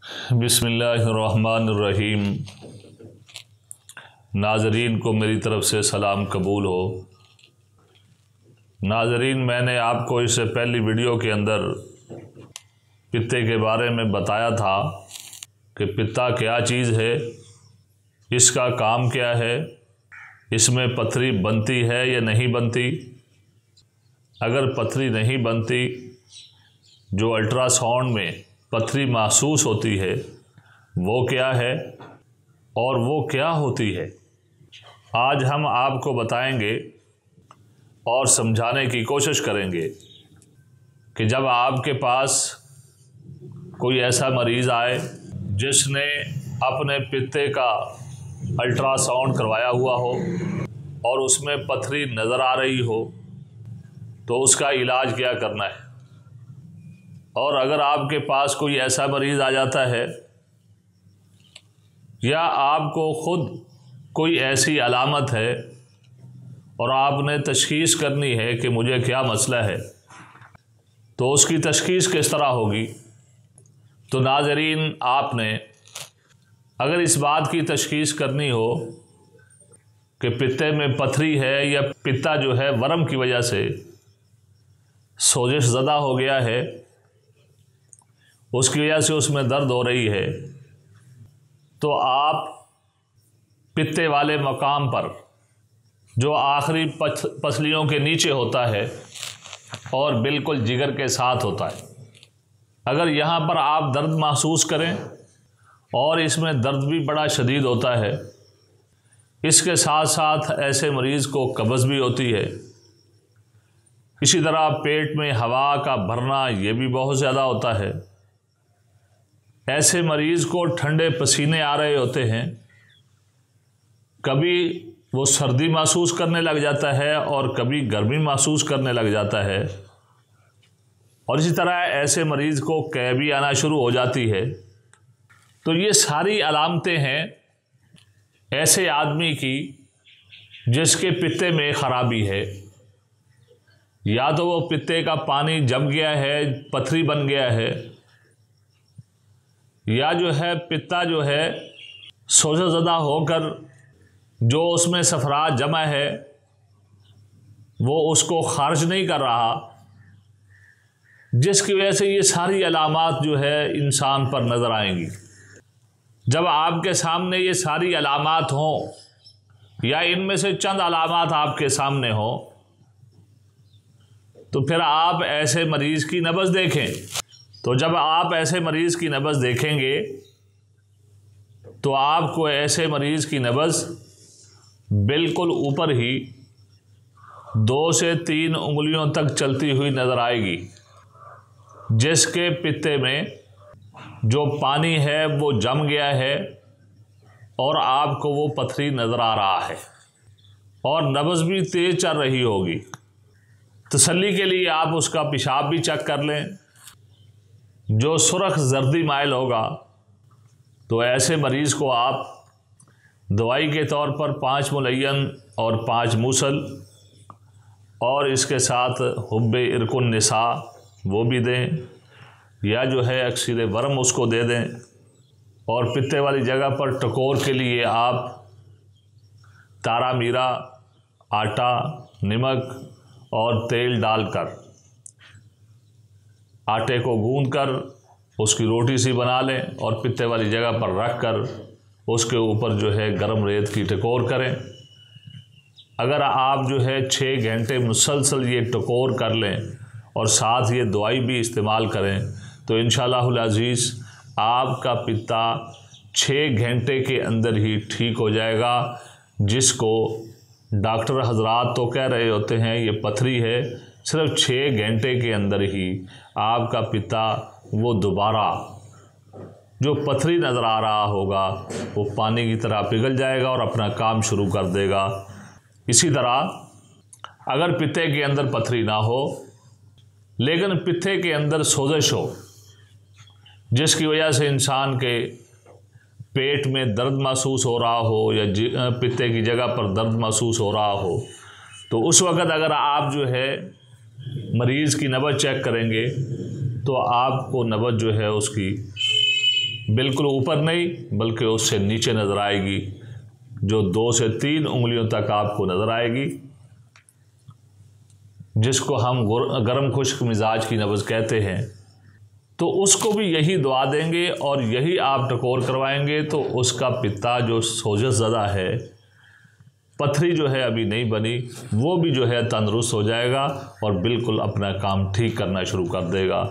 बिस्मिल्लाहिर्रहमानिर्रहीम। नाज़रीन को मेरी तरफ़ से सलाम कबूल हो। नाज़रीन, मैंने आपको इससे पहली वीडियो के अंदर पित्ते के बारे में बताया था कि पित्ता क्या चीज़ है, इसका काम क्या है, इसमें पथरी बनती है या नहीं बनती। अगर पथरी नहीं बनती, जो अल्ट्रासाउंड में पथरी महसूस होती है वो क्या है और वो क्या होती है, आज हम आपको बताएंगे और समझाने की कोशिश करेंगे कि जब आपके पास कोई ऐसा मरीज़ आए जिसने अपने पित्ते का अल्ट्रासाउंड करवाया हुआ हो और उसमें पथरी नज़र आ रही हो, तो उसका इलाज क्या करना है। और अगर आपके पास कोई ऐसा मरीज़ आ जाता है या आपको ख़ुद कोई ऐसी अलामत है और आपने तशख़ीस करनी है कि मुझे क्या मसला है, तो उसकी तशख़ीस किस तरह होगी। तो नाज़रीन, आपने अगर इस बात की तशख़ीस करनी हो कि पित्ते में पथरी है या पित्ता जो है वर्म की वजह से सोजिश ज़दा हो गया है, उसकी वजह से उसमें दर्द हो रही है, तो आप पित्ते वाले मकाम पर जो आखिरी पसलियों के नीचे होता है और बिल्कुल जिगर के साथ होता है, अगर यहाँ पर आप दर्द महसूस करें और इसमें दर्द भी बड़ा शदीद होता है, इसके साथ साथ ऐसे मरीज़ को कब्ज़ भी होती है, इसी तरह पेट में हवा का भरना ये भी बहुत ज़्यादा होता है, ऐसे मरीज़ को ठंडे पसीने आ रहे होते हैं, कभी वो सर्दी महसूस करने लग जाता है और कभी गर्मी महसूस करने लग जाता है, और इसी तरह ऐसे मरीज़ को कै भी आना शुरू हो जाती है। तो ये सारी अलामतें हैं ऐसे आदमी की जिसके पित्ते में ख़राबी है। या तो वो पित्ते का पानी जम गया है, पथरी बन गया है, या जो है पित्ता जो है सोजा ज़दा होकर जो उसमें सफरात जमा है वो उसको खारिज नहीं कर रहा, जिसकी वजह से ये सारी अलामात जो है इंसान पर नज़र आएंगी। जब आपके सामने ये सारी अलामात हों या इनमें से चंद अलामात आपके सामने हों, तो फिर आप ऐसे मरीज़ की नब्ज़ देखें। तो जब आप ऐसे मरीज़ की नब्ज़ देखेंगे तो आपको ऐसे मरीज़ की नब्ज़ बिल्कुल ऊपर ही 2 से 3 उंगलियों तक चलती हुई नज़र आएगी, जिसके पित्ते में जो पानी है वो जम गया है और आपको वो पथरी नज़र आ रहा है और नब्ज़ भी तेज़ चल रही होगी। तसल्ली के लिए आप उसका पेशाब भी चेक कर लें, जो सुरख जर्दी माइल होगा, तो ऐसे मरीज़ को आप दवाई के तौर पर 5 मुलय्यन और 5 मूसल और इसके साथ हुब्बे इरकुन निसा वो भी दें, या जो है अक्सीर वर्म उसको दे दें, और पित्ते वाली जगह पर टकोर के लिए आप तारा मीरा, आटा, नमक और तेल डालकर आटे को गूंदकर उसकी रोटी सी बना लें और पित्ते वाली जगह पर रख कर उसके ऊपर जो है गर्म रेत की टकोर करें। अगर आप जो है 6 घंटे मुसलसल ये टकोर कर लें और साथ ये दवाई भी इस्तेमाल करें, तो इंशाअल्लाहुल अज़ीज़ आपका पित्ता 6 घंटे के अंदर ही ठीक हो जाएगा। जिसको डॉक्टर हजरात तो कह रहे होते हैं ये पथरी है, सिर्फ 6 घंटे के अंदर ही आपका पित्ता वो दोबारा जो पथरी नज़र आ रहा होगा वो पानी की तरह पिघल जाएगा और अपना काम शुरू कर देगा। इसी तरह अगर पित्ते के अंदर पथरी ना हो लेकिन पित्ते के अंदर सोजिश हो, जिसकी वजह से इंसान के पेट में दर्द महसूस हो रहा हो या पित्ते की जगह पर दर्द महसूस हो रहा हो, तो उस वक़्त अगर आप जो है मरीज़ की नब्ज़ चेक करेंगे तो आपको नब्ज़ जो है उसकी बिल्कुल ऊपर नहीं बल्कि उससे नीचे नज़र आएगी, जो 2 से 3 उंगलियों तक आपको नज़र आएगी, जिसको हम गर्म खुश्क मिजाज की नब्ज़ कहते हैं। तो उसको भी यही दुआ देंगे और यही आप टकोर करवाएंगे तो उसका पित्ता जो सोजश ज़दा है, पथरी जो है अभी नहीं बनी, वो भी जो है तंदुरुस्त हो जाएगा और बिल्कुल अपना काम ठीक करना शुरू कर देगा।